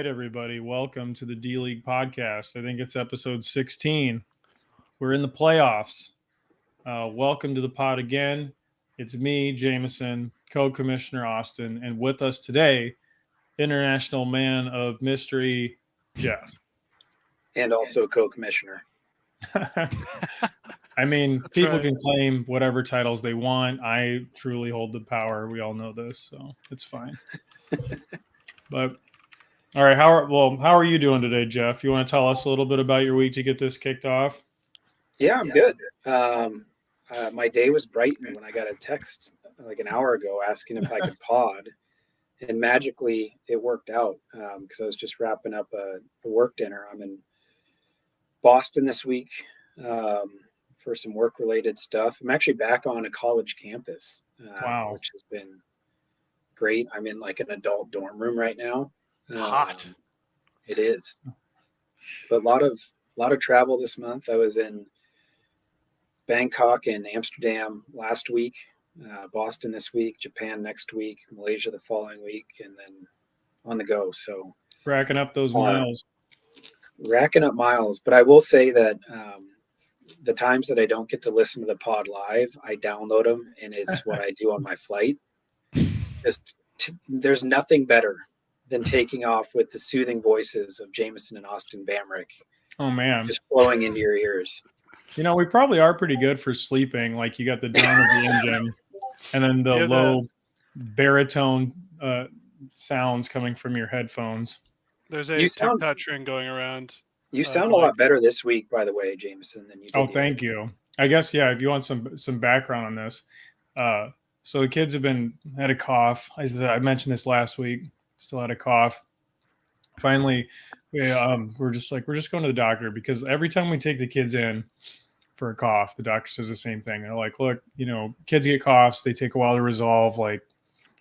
right, everybody. Welcome to the D League podcast. I think it's episode 16. We're in the playoffs. Welcome to the pod again. It's me, Jameson, co-commissioner Austin, and with us today, international man of mystery, Jeff. And also co-commissioner. I mean, That's people right. can claim whatever titles they want. I truly hold the power. We all know this, so it's fine. But all right, how are you doing today, Jeff? You want to tell us a little bit about your week to get this kicked off? Yeah, I'm good. My day was brightened when I got a text like an hour ago asking if I could pod, and magically it worked out because I was just wrapping up a work dinner. I'm in Boston this week for some work-related stuff. I'm actually back on a college campus, Wow. which has been great. I'm in like an adult dorm room right now. Hot. It is, but a lot of travel this month. I was in Bangkok and Amsterdam last week, Boston this week, Japan next week, Malaysia the following week, and then on the go. So Racking up those miles. racking up miles. But I will say that the times that I don't get to listen to the pod live, I download them, and it's what I do on my flight. There's nothing better than taking off with the soothing voices of Jameson and Austin Bamrick Oh man. just flowing into your ears. You know, we probably are pretty good for sleeping. Like you got the drone of the engine and then the Yeah, low baritone sounds coming from your headphones. There's a You sound- TikTok trend going around. You sound a lot better this week, by the way, Jameson, than you did. Oh, thank you. I guess, yeah, if you want some background on this. So the kids have had a cough. I mentioned this last week. Still had a cough. Finally, we're just going to the doctor because every time we take the kids in for a cough, the doctor says the same thing. They're like, look, kids get coughs. They take a while to resolve. Like,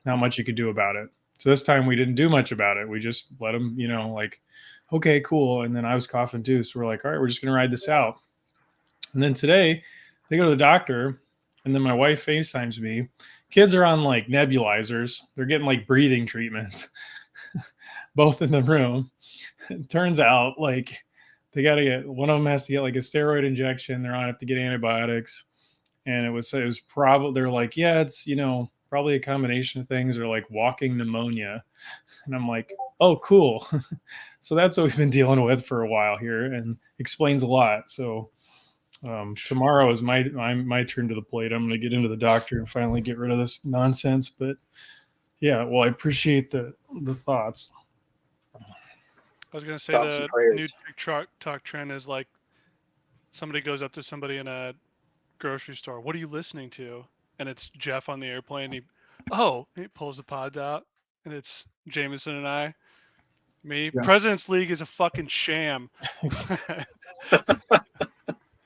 not much you could do about it. So this time we didn't do much about it. We just let them, okay, cool. And then I was coughing too. So we're like, all right, we're just going to ride this out. And then today they go to the doctor and then my wife FaceTimes me. Kids are on like nebulizers. They're getting like breathing treatments, both in the room. It turns out like one of them has to get like a steroid injection. They're on have to get antibiotics. And it was probably, they're like, yeah, it's, probably a combination of things or like walking pneumonia. And I'm like, oh, cool. So that's what we've been dealing with for a while here and explains a lot. So tomorrow is my turn to the plate. I'm going to get into the doctor and finally get rid of this nonsense. But yeah, well, I appreciate the thoughts. I was going to say Thoughts and the prayers. new TikTok trend is like somebody goes up to somebody in a grocery store. What are you listening to? And it's Jeff on the airplane. He pulls the pods out and it's Jameson and I. Me. Yeah. President's League is a fucking sham.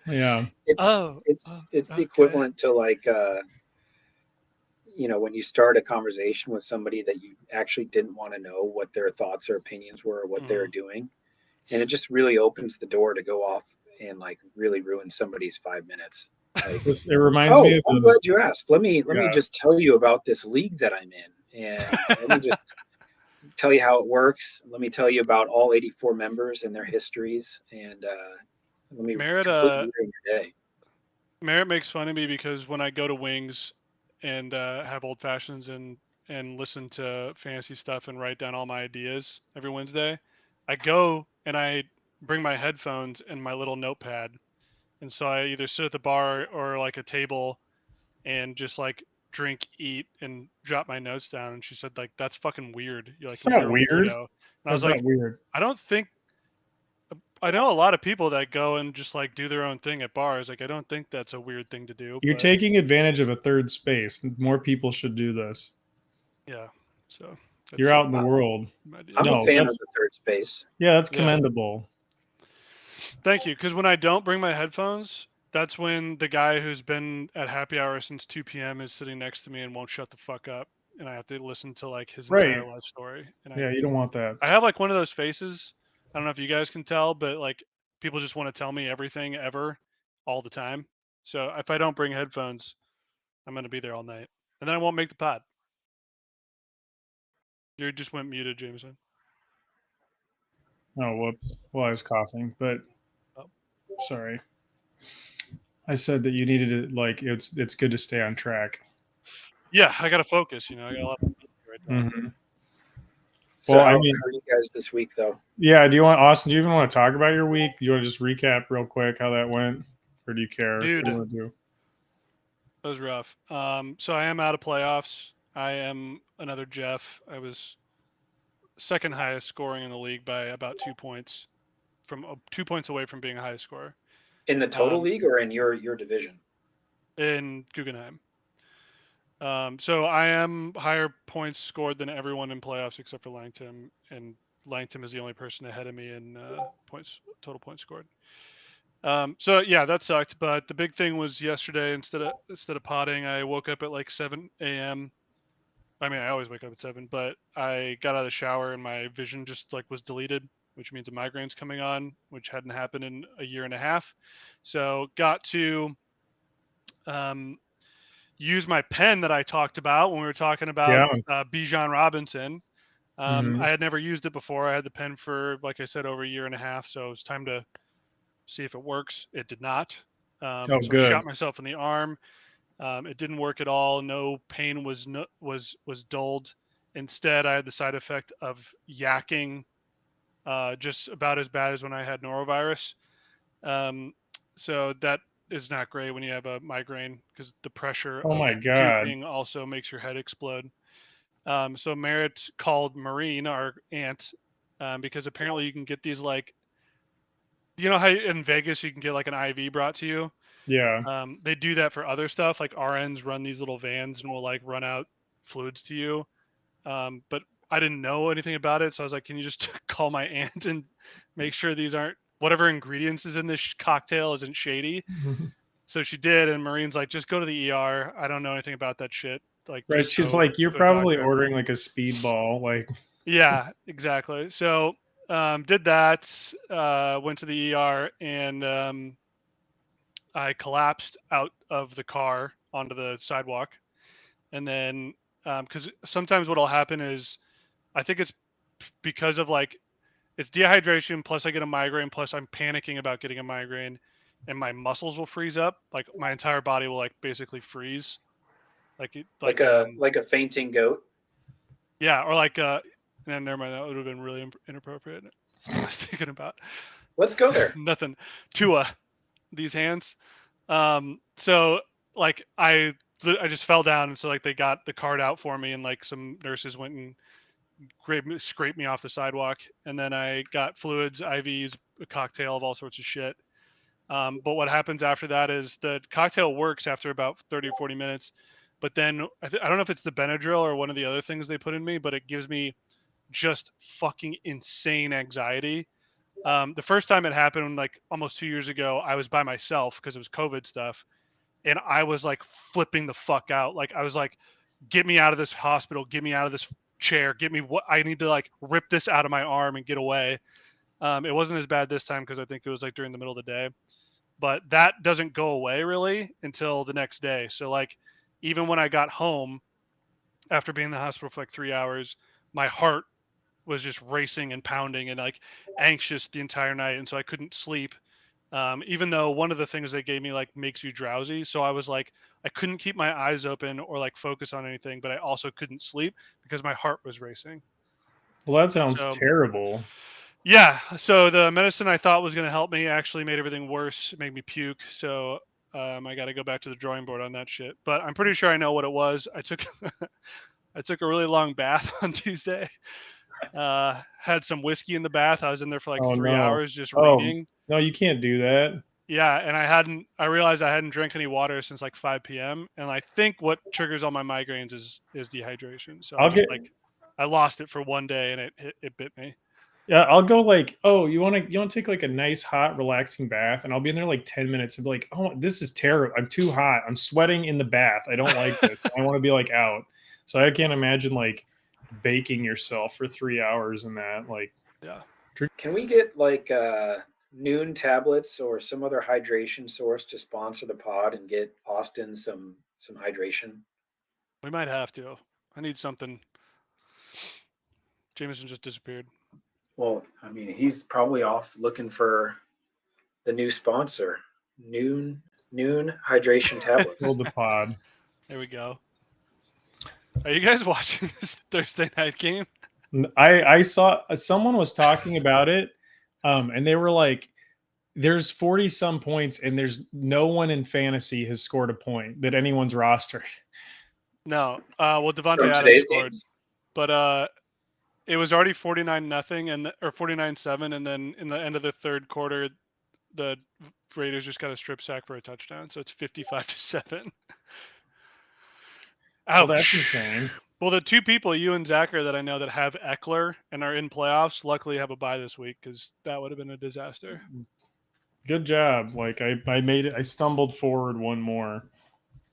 Yeah. It's the equivalent to like when you start a conversation with somebody that you actually didn't want to know what their thoughts or opinions were or what they're doing, and it just really opens the door to go off and like really ruin somebody's 5 minutes. Like, It reminds me of I'm those, glad you asked. Let me just tell you about this league that I'm in, and let me just tell you how it works. Let me tell you about all 84 members and their histories, and let me Merritt, completely ruin your day. Merritt makes fun of me because when I go to Wings and have old fashions and listen to fantasy stuff and write down all my ideas every Wednesday, I go and I bring my headphones and my little notepad. And so I either sit at the bar or like a table and just like drink, eat, and drop my notes down. And she said, like, that's fucking weird. You're like, It's not you're a weird. weirdo. And I was like, weird. I know a lot of people that go and just like do their own thing at bars. Like, I don't think that's a weird thing to do. You're taking advantage of a third space. More people should do this. Yeah. So you're out in the world. I'm a fan of the third space. Yeah, that's commendable. Thank you. Because when I don't bring my headphones, that's when the guy who's been at happy hour since 2 p.m. is sitting next to me and won't shut the fuck up. And I have to listen to like his entire life story. And you don't want that. I have like one of those faces. I don't know if you guys can tell, but like people just want to tell me everything ever all the time. So if I don't bring headphones, I'm going to be there all night. And then I won't make the pod. You just went muted, Jameson. Oh, whoops. Well, I was coughing, but Oh. sorry. I said that you needed to like it's good to stay on track. Yeah, I got to focus. I got a lot to do right now. Hmm. So Well, I how mean, are you guys this week though? yeah. Do you want Austin? Do you even want to talk about your week? Do you want to just recap real quick how that went, or do you care? What Dude, do you want to do? that was rough. So I am out of playoffs. I am another Jeff. I was second highest scoring in the league by about 2 points, from 2 points away from being a highest scorer In the total um, league or in your division? in Guggenheim. So I am higher points scored than everyone in playoffs except for Langton, and Langton is the only person ahead of me in total points scored. So yeah, that sucked. But the big thing was yesterday. Instead of potting, I woke up at like 7 a.m. I mean, I always wake up at 7, but I got out of the shower and my vision just like was deleted, which means a migraine's coming on, which hadn't happened in a year and a half. So got to um, use my pen that I talked about when we were talking about Yeah. Bijan Robinson. Hmm. I had never used it before. I had the pen for, like I said, over a year and a half. So it was time to see if it works. It did not. Oh, So I good. shot myself in the arm. It didn't work at all. No pain was dulled. Instead, I had the side effect of yakking, just about as bad as when I had norovirus. Um, so that is not great when you have a migraine because the pressure Oh of my God. puking also makes your head explode. So Merritt called Marine, our aunt, because apparently you can get these like, how in Vegas you can get like an IV brought to you. Yeah. They do that for other stuff. Like RNs run these little vans and will like run out fluids to you. But I didn't know anything about it, so I was like, "Can you just call my aunt and make sure these aren't whatever ingredients is in this cocktail isn't shady?" So she did, and Marine's like, "Just go to the ER. I don't know anything about that shit. Like, Right. just She's go like, you're to a probably doctor." ordering like a speedball. Like, Yeah, exactly. So did that. Went to the ER and I collapsed out of the car onto the sidewalk. And then, because sometimes what'll happen is, I think it's because of like, it's dehydration plus I get a migraine plus I'm panicking about getting a migraine, and my muscles will freeze up. Like my entire body will like basically freeze. Like a fainting goat? Yeah, or like and never mind, that would have been really inappropriate. I was thinking about Let's go there. nothing. Tua, these hands. So like I just fell down, and so like they got the cart out for me, and like some nurses went and scraped me off the sidewalk, and then I got fluids, IVs, a cocktail of all sorts of shit. But what happens after that is the cocktail works after about 30 or 40 minutes, but then I don't know if it's the Benadryl or one of the other things they put in me, but it gives me just fucking insane anxiety. The first time it happened, like almost 2 years ago, I was by myself because it was COVID stuff, and I was like flipping the fuck out. Like I was like, "Get me out of this hospital! Get me out of this chair! Get me what I need to like rip this out of my arm and get away." It wasn't as bad this time because I think it was like during the middle of the day, but that doesn't go away really until the next day. So like, even when I got home after being in the hospital for like 3 hours, my heart was just racing and pounding and like anxious the entire night, and so I couldn't sleep. Even though one of the things they gave me like makes you drowsy, so I was like I couldn't keep my eyes open or like focus on anything, but I also couldn't sleep because my heart was racing. well, that sounds So terrible. yeah, so the medicine I thought was going to help me actually made everything worse. It made me puke. So I got to go back to the drawing board on that shit. But I'm pretty sure I know what it was. I took I took a really long bath on Tuesday. Had some whiskey in the bath. I was in there for like Oh 3 hours no. just Oh reading. no, you can't do that. Yeah, and I realized I hadn't drank any water since like 5 p.m. And I think what triggers all my migraines is dehydration. So I I'll just get. like I lost it for one day and it bit me. Yeah, I'll go like, oh, you want to take like a nice hot relaxing bath, and I'll be in there like 10 minutes and be like, oh, this is terrible. I'm too hot. I'm sweating in the bath. I don't like this. I want to be like out. So I can't imagine like baking yourself for 3 hours in that. Like, Yeah. Can we get like noon tablets or some other hydration source to sponsor the pod and get Austin some hydration? We might have to. I need something. Jameson just disappeared. Well, I mean, he's probably off looking for the new sponsor, Noon hydration tablets. Build the pod. There we go. Are you guys watching this Thursday night game? I saw someone was talking about it, and they were like, "There's 40 some points, and there's no one in fantasy has scored a point that anyone's rostered." No. Well, Devontae From Adams today's scored, games. but it was already 49-0 or 49-7, and then in the end of the third quarter, the Raiders just got a strip sack for a touchdown, so it's 55-7. Well, Ouch. that's insane. Well, the two people, you and Zach, that I know that have Eckler and are in playoffs, luckily have a bye this week because that would have been a disaster. Good job. Like I made it. I stumbled forward one more.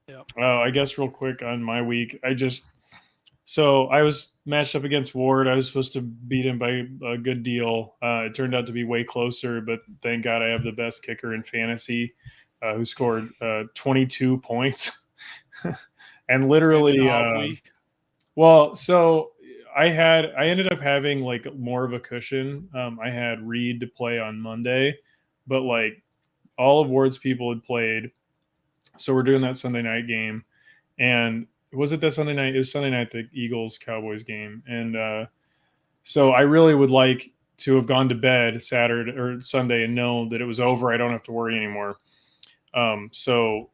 Yeah. I guess real quick on my week, so I was matched up against Ward. I was supposed to beat him by a good deal. It turned out to be way closer, but thank God I have the best kicker in fantasy, who scored 22 points, and literally. Well, so I ended up having like more of a cushion. I had Reed to play on Monday, but like all of Ward's people had played. So we're doing that Sunday night game. And was it that Sunday night? It was Sunday night, the Eagles Cowboys game. And so I really would like to have gone to bed Saturday or Sunday and know that it was over. I don't have to worry anymore. So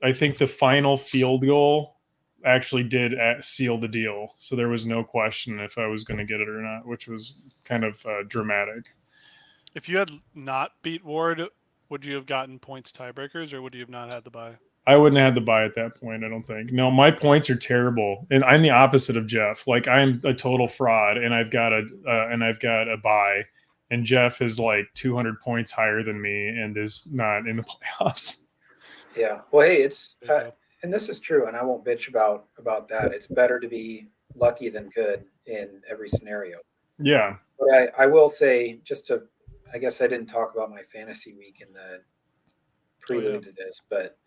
I think the final field goal actually did seal the deal. So there was no question if I was going to get it or not, which was kind of dramatic. If you had not beat Ward, would you have gotten points tiebreakers, or would you have not had the bye? I wouldn't have had the bye at that point, I don't think. No, my points are terrible, and I'm the opposite of Jeff. Like I'm a total fraud, and I've got a bye, and Jeff is like 200 points higher than me and is not in the playoffs. Yeah. Well, hey, it's and this is true, and I won't bitch about that. It's better to be lucky than good in every scenario. Yeah. But I will say, I guess I didn't talk about my fantasy week in the prelude to this, but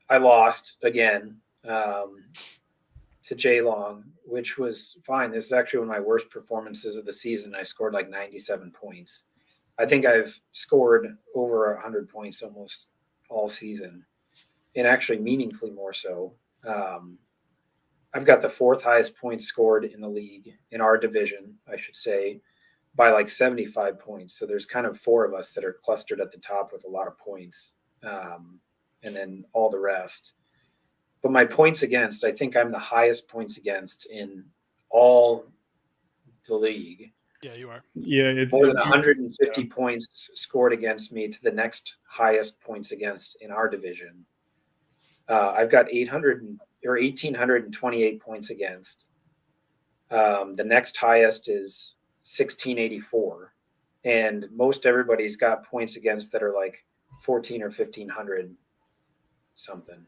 I lost again to Jay Long, which was fine. This is actually one of my worst performances of the season. I scored like 97 points. I think I've scored over 100 points almost all season, and actually meaningfully more so. I've got the fourth highest points scored in the league, in our division, I should say, by like 75 points. So there's kind of four of us that are clustered at the top with a lot of points, and then all the rest. But my points against, I think I'm the highest points against in all the league. Yeah, you are. Yeah, more than 150 points scored against me to the next highest points against in our division. I've got 1,828 points against. The next highest is 1,684, and most everybody's got points against that are like 1,400 or 1,500 something.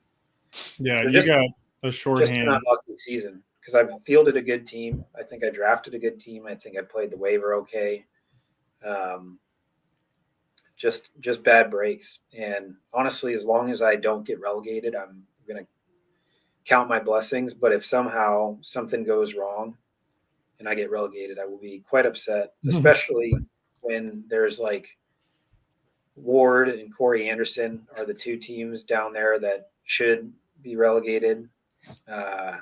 Yeah, so you got a shorthand. Just an unlucky season because I've fielded a good team. I think I drafted a good team. I think I played the waiver okay. Just bad breaks. And honestly, as long as I don't get relegated, I'm going to count my blessings. But if somehow something goes wrong and I get relegated, I will be quite upset, especially when there's like Ward and Corey Anderson are the two teams down there that should be relegated. I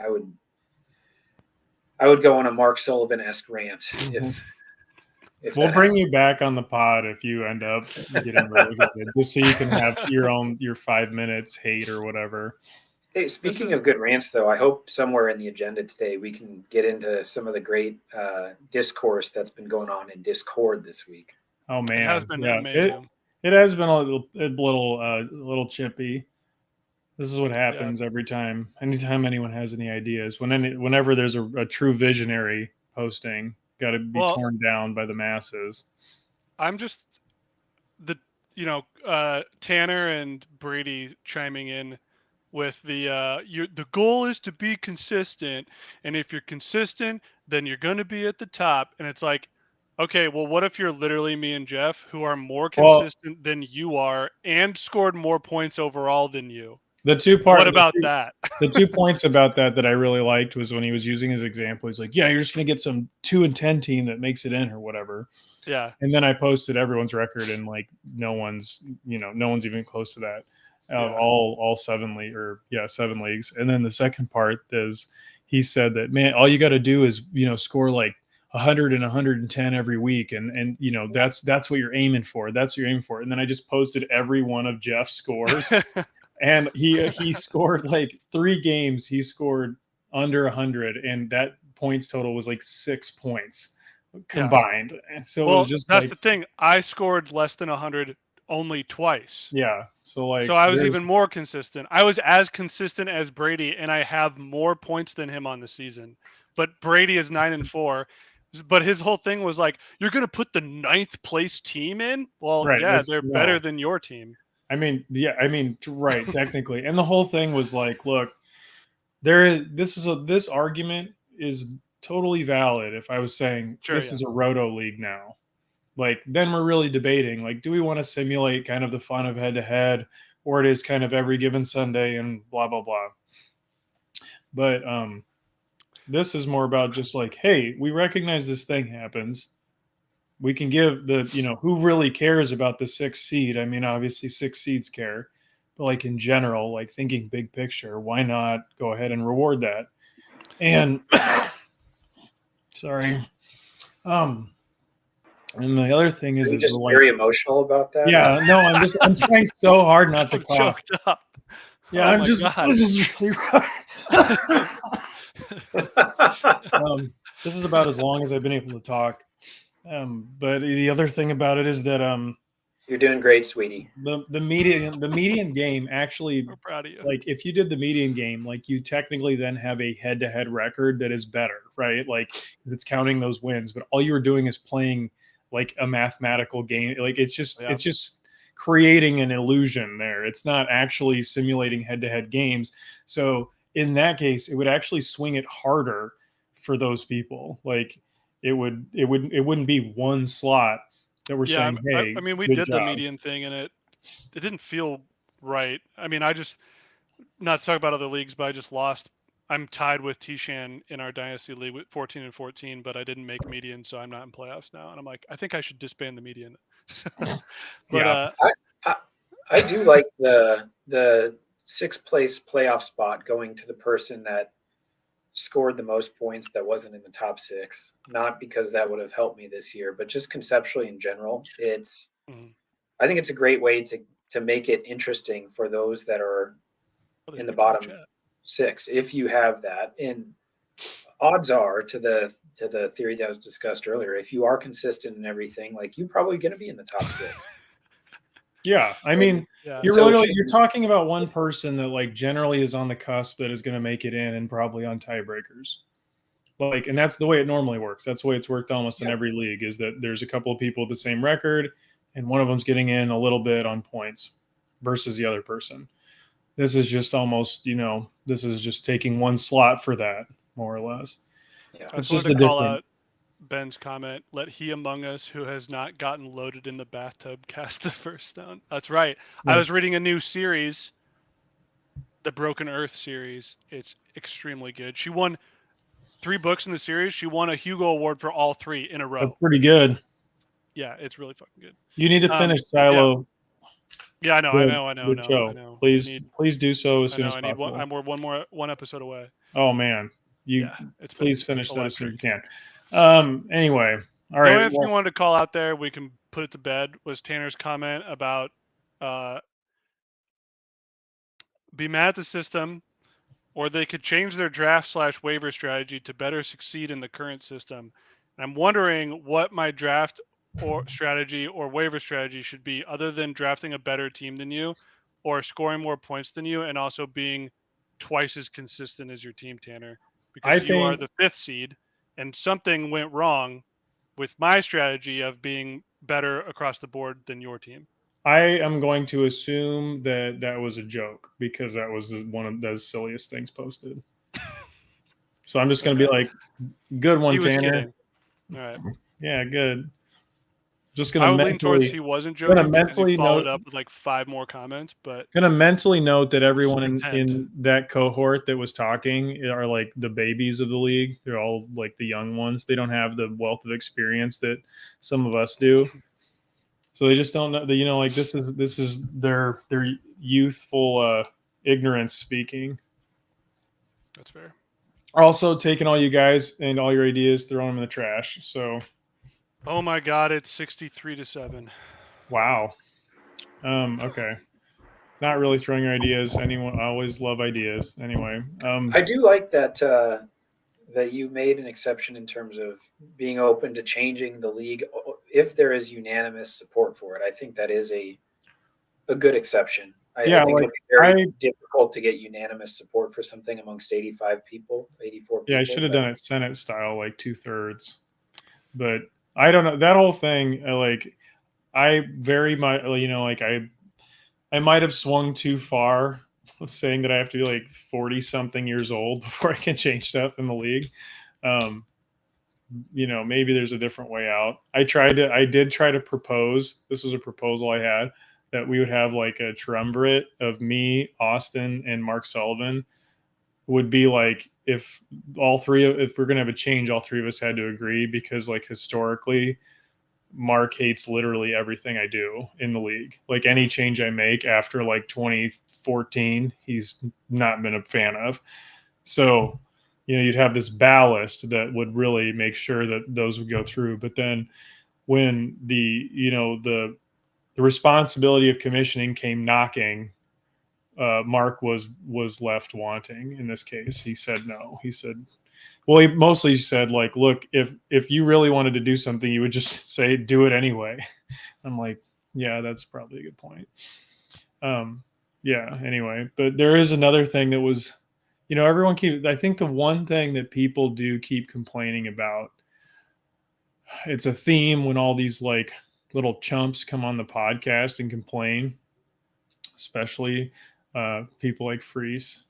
would go on a Mark Sullivan-esque rant if we'll bring you back on the pod if you end up getting relegated, just so you can have your 5 minutes hate or whatever. Hey, speaking of good rants, though, I hope somewhere in the agenda today we can get into some of the great discourse that's been going on in Discord this week. Oh man, it has been amazing. It has been a little chippy. This is what happens every time. Anytime anyone has any ideas, whenever there's a true visionary posting, got to be torn down by the masses. I'm just Tanner and Brady chiming in with the goal is to be consistent, and if you're consistent, then you're going to be at the top. And it's like, okay, well, what if you're literally me and Jeff, who are more consistent than you are and scored more points overall than you? The two parts. What about that? The 2 points about that I really liked was when he was using his example. He's like, "Yeah, you're just gonna get some 2-10 team that makes it in or whatever." Yeah. And then I posted everyone's record, and like no one's even close to that. Yeah. All 7 leagues. And then the second part is he said that, man, all you got to do is score like 100 and 110 every week, and that's what you're aiming for. That's what you're aiming for. And then I just posted every one of Jeff's scores. And he scored like 3 games. He scored under 100, and that points total was like 6 points combined. And so it was just that's like, the thing. I scored less than 100 only twice. yeah. So like, So I was even more consistent. I was as consistent as Brady, and I have more points than him on the season. But Brady is 9-4. But his whole thing was like, you're gonna put the 9th place team in? Well, right, yeah, they're better than your team. I mean, right, technically. And the whole thing was like, look, this argument is totally valid if I was saying this is a roto league now. Like, then we're really debating, like, do we want to simulate kind of the fun of head to head, or it is kind of every given Sunday and blah blah blah. But this is more about just like, hey, we recognize this thing happens. We can give the, who really cares about the 6th seed? I mean, obviously 6 seeds care, but like in general, like thinking big picture, why not go ahead and reward that? And sorry. And the other thing is, just very emotional about that. Yeah, no, I'm trying so hard not to cough. Choked up. Yeah, Oh this is really rough. This is about as long as I've been able to talk. But the other thing about it is that you're doing great, sweetie. The median game actually, We're proud of you. like if you did the median game, like you technically then have a head-to-head record that is better, right? Like, because it's counting those wins, but all you were doing is playing like a mathematical game. Like it's just creating an illusion there. It's not actually simulating head-to-head games. So in that case, it would actually swing it harder for those people. Like it wouldn't be one slot that we're saying, hey, I mean, we did the median thing, and it didn't feel right. I mean, I just, not to talk about other leagues, but I just lost. I'm tied with Tishan in our dynasty league with 14-14, but I didn't make median, so I'm not in playoffs now. And I'm like, I think I should disband the median. But I do like the 6th place playoff spot going to the person that scored the most points that wasn't in the top 6. Not because that would have helped me this year, but just conceptually in general. I think it's a great way to make it interesting for those that are in the bottom 6, if you have that. And odds are, to the theory that was discussed earlier, if you are consistent in everything, like, you're probably going to be in the top 6. Yeah, I mean, you're talking about one person that like generally is on the cusp that is going to make it in, and probably on tiebreakers. Like, and that's the way it normally works. That's the way it's worked almost in every league, is that there's a couple of people with the same record, and one of them's getting in a little bit on points versus the other person. This is just almost, this is just taking one slot for that, more or less. Yeah. It's just to call out Ben's comment, let he among us who has not gotten loaded in the bathtub cast the first stone. That's right. Yeah. I was reading a new series, the Broken Earth series. It's extremely good. She won 3 books in the series. She won a Hugo Award for all 3 in a row. That's pretty good. Yeah, it's really fucking good. You need to finish Silo. Yeah, I know. Please do so as soon as possible. We're one episode away. Oh man, please finish that as soon as you can. Anyway, all right. The only thing we wanted to call out there, we can put it to bed, was Tanner's comment about be mad at the system, or they could change their draft/waiver strategy to better succeed in the current system. And I'm wondering what my draft or strategy or waiver strategy should be, other than drafting a better team than you, or scoring more points than you, and also being twice as consistent as your team, Tanner, because you are the 5th seed, and something went wrong with my strategy of being better across the board than your team. I am going to assume that was a joke, because that was one of the silliest things posted. So I'm just going to be like, good one, Tanner. All right. Yeah, good. Just I gonna would lean towards mentally he wasn't gonna joking because he mentally followed note up with like 5 more comments, but gonna mentally note that everyone Just in that cohort that was talking are like the babies of the league. They're all like the young ones. They don't have the wealth of experience that some of us do. So they just don't know that, you know, like this is their youthful ignorance speaking. that's fair. Also taking all you guys and all your ideas, throwing them in the trash. So Oh my god, it's 63-7. wow. Okay. Not really throwing your ideas. Anyone, I always love ideas. Anyway, I do like that that you made an exception in terms of being open to changing the league if there is unanimous support for it. I think that is a good exception. yeah, I think like it'll be very I difficult to get unanimous support for something amongst 85 people, 84 yeah, I people. should have But done it Senate style, like 2/3. But I don't know that whole thing. Like I very much, you know, like I might have swung too far, saying that I have to be like 40 something years old before I can change stuff in the league. Um, you know, maybe there's a different way out. I did try to propose. This was a proposal I had that we would have like a triumvirate of me, Austin, and Mark Sullivan would be like if if we're gonna have a change, all three of us had to agree because like historically, Mark hates literally everything I do in the league. Like any change I make after like 2014, he's not been a fan of. So, you know, you'd have this ballast that would really make sure that those would go through. But then when the responsibility of commissioning came knocking, Mark was left wanting in this case. He said no. He said, well, he mostly said like, look, if you really wanted to do something, you would just say do it anyway. I'm like, yeah, that's probably a good point. Yeah. Anyway, but there is another thing that was, you know, I think the one thing that people do keep complaining about, it's a theme when all these like little chumps come on the podcast and complain, especially people like Freeze,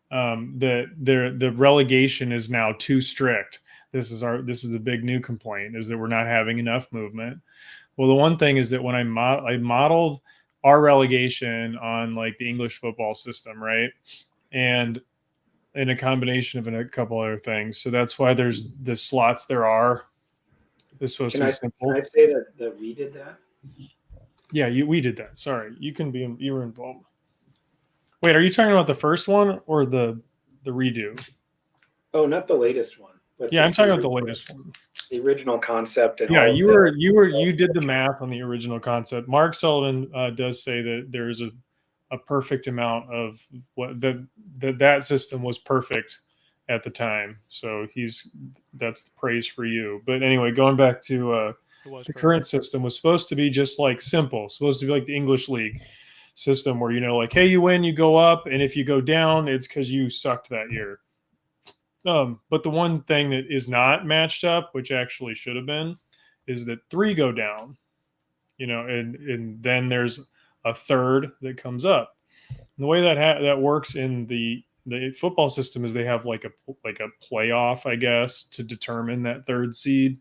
that the relegation is now too strict. This is the big new complaint, is that we're not having enough movement. Well, the one thing is that when I modeled our relegation on like the English football system, right, and in a combination of a couple other things, so that's why there's the slots there are. It's supposed to be simple. can I say that we did that? Yeah, we did that. Sorry, you were involved. Wait, are you talking about the first one or the redo? Oh, not the latest one, but Yeah, I'm just talking about the latest one. the original concept and Yeah, all of you did the math on the original concept. Mark Sullivan does say that there is a perfect amount of what that system was perfect at the time. So that's the praise for you. But anyway, going back to the current system was supposed to be just like simple, supposed to be like the English league system where, you know, like, hey, you win, you go up, and if you go down, it's because you sucked that year. But the one thing that is not matched up, which actually should have been, is that 3 go down, you know, and then there's a third that comes up. And the way that works in the football system is they have like a playoff, I guess, to determine that third seed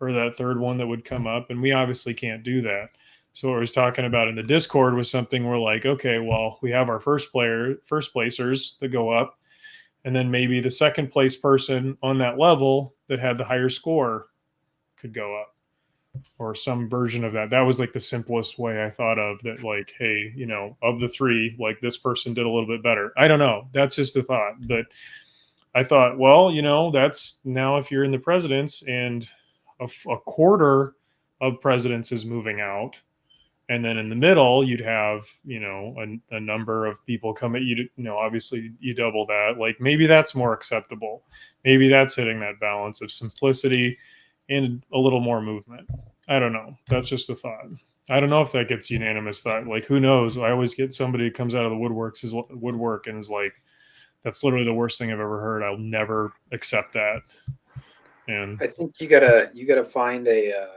or that third one that would come up, and we obviously can't do that. So what I was talking about in the Discord was something where like, okay, well, we have our first placers that go up, and then maybe the second place person on that level that had the higher score could go up, or some version of that. That was like the simplest way I thought of that, like, hey, you know, of the 3, like this person did a little bit better. I don't know. That's just a thought. But I thought, well, you know, that's now if you're in the presidents and a quarter of presidents is moving out, and then in the middle you'd have, you know, a number of people come at you, you know, obviously you double that. Like maybe that's more acceptable. Maybe that's hitting that balance of simplicity and a little more movement. I don't know. That's just a thought. I don't know if that gets unanimous thought. Like who knows? I always get somebody who comes out of the woodwork and is like, that's literally the worst thing I've ever heard. I'll never accept that. And I think you gotta find a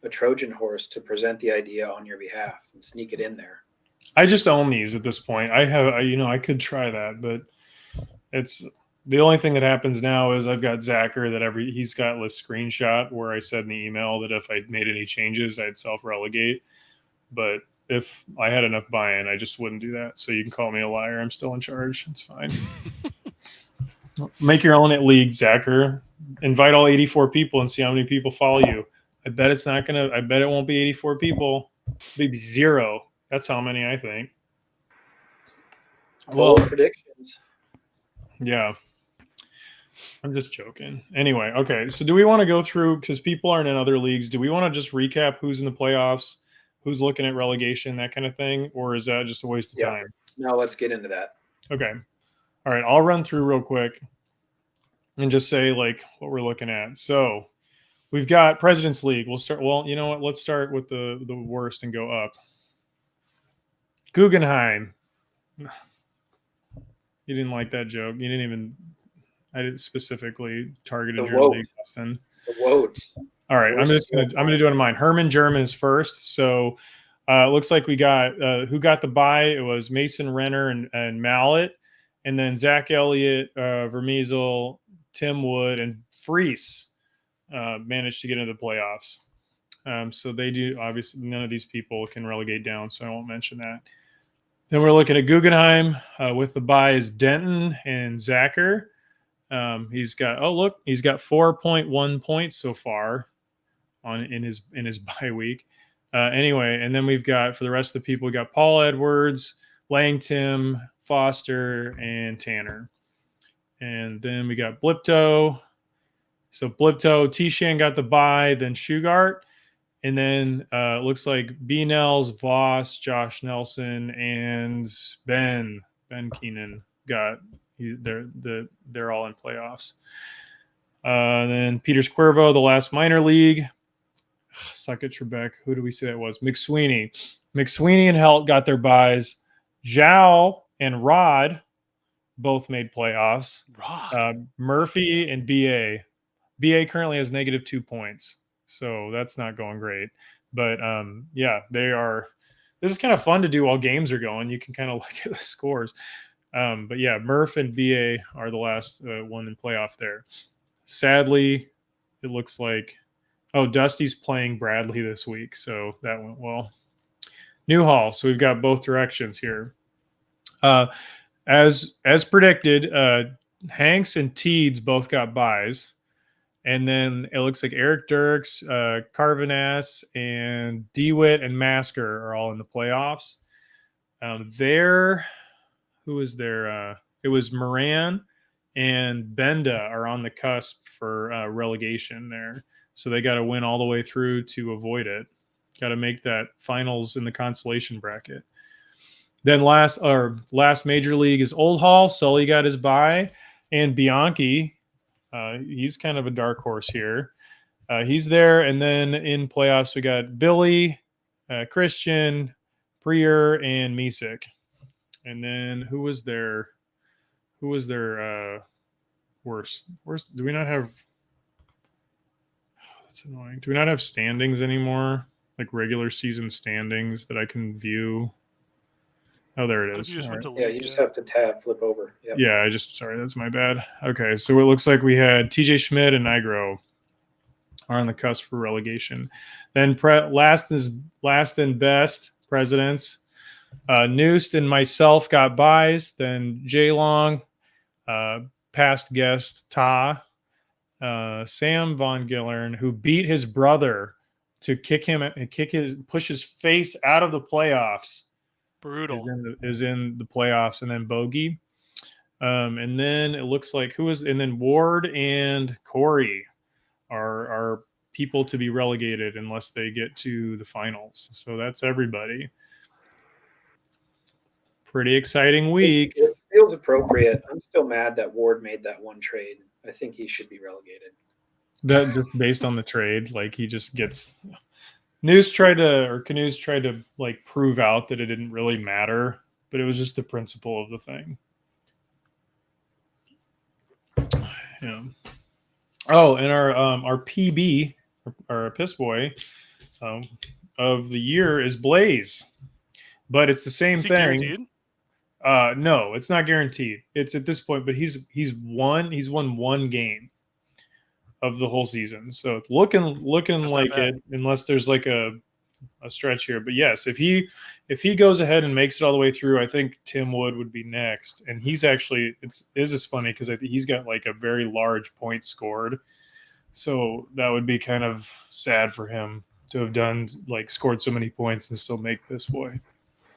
Trojan horse to present the idea on your behalf and sneak it in there. I just own these at this point. I could try that, but The only thing that happens now is I've got Zacher that he's got a screenshot where I said in the email that if I made any changes, I'd self relegate. But if I had enough buy-in, I just wouldn't do that. So you can call me a liar. I'm still in charge. It's fine. Make your own league, Zacher. Invite all 84 people and see how many people follow you. I bet it won't be 84 people. Maybe 0. That's how many I think. Well, predictions. Yeah. I'm just joking. Anyway, okay. So do we want to go through, because people aren't in other leagues, do we want to just recap who's in the playoffs, who's looking at relegation, that kind of thing? Or is that just a waste of time? No, let's get into that. Okay. All right. I'll run through real quick and just say like what we're looking at. So we've got President's League. We'll start. Well, you know what? Let's start with the worst and go up. Guggenheim. You didn't like that joke. You didn't even. I didn't specifically targeted your league, Justin. The Wodes. All right, I'm gonna do it on mine. Herman German is first. So it looks like we got who got the bye. It was Mason Renner and Mallet, and then Zach Elliott, Vermezel, Tim Wood, and Freese managed to get into the playoffs. So they do. Obviously, none of these people can relegate down, so I won't mention that. Then we're looking at Guggenheim with the bye is Denton and Zacher. He's got 4.1 points so far in his bye week. Anyway, and then we've got for the rest of the people, we got Paul Edwards, Langton, Foster, and Tanner. And then we got Blipto. So Blipto, Tishan got the bye, then Shugart. And then it looks like B. Nels, Voss, Josh Nelson, and Ben Keenan got they're all in playoffs. Then Peters Cuervo, the last minor league. Suck it, Trebek. Who do we say that was? McSweeney and Helt got their buys. Zhao and Rod both made playoffs. Murphy and BA currently has -2 points, so that's not going great. But yeah, they are. This is kind of fun to do while games are going. You can kind of look at the scores. But yeah, Murph and BA are the last one in playoff there. Sadly, it looks like Dusty's playing Bradley this week, so that went well. Newhall, so we've got both directions here. As predicted, Hanks and Teeds both got buys. And then it looks like Eric Dirks, Carvanas, and DeWitt and Masker are all in the playoffs. Who was there? It was Moran and Benda are on the cusp for relegation there. So they got to win all the way through to avoid it. Got to make that finals in the consolation bracket. Then last major league is Old Hall. Sully got his bye. And Bianchi, he's kind of a dark horse here. He's there. And then in playoffs, we got Billy, Christian, Prier, and Misik. And then who was their worst? Do we not have? That's annoying. Do we not have standings anymore? Like regular season standings that I can view? Oh, there it is. You just have to flip over. Yep. Yeah, sorry, that's my bad. Okay, so it looks like we had TJ Schmidt and Nigro are on the cusp for relegation. Then last and best presidents. Noost and myself got buys. Then Jay Long, past guest Ta, Sam Von Gillern, who beat his brother to push his face out of the playoffs. Brutal. Is in the playoffs, and then Bogey. And then it looks like and then Ward and Corey are people to be relegated unless they get to the finals. So that's everybody. Pretty exciting week. It feels appropriate. I'm still mad that Ward made that one trade. I think he should be relegated. That just based on the trade, like he just gets. Canoes tried to like prove out that it didn't really matter, but it was just the principle of the thing. Yeah. Oh, and our PB, our piss boy, of the year is Blaze, but it's the same thing. Guaranteed? No, it's not guaranteed. It's at this point, but he's won one game of the whole season. So it's looking That's not like bad. it, unless there's like a stretch here. But yes, if he goes ahead and makes it all the way through, I think Tim Wood would be next. And he's actually is funny because I think he's got like a very large point scored. So that would be kind of sad for him to have done like scored so many points and still make this boy.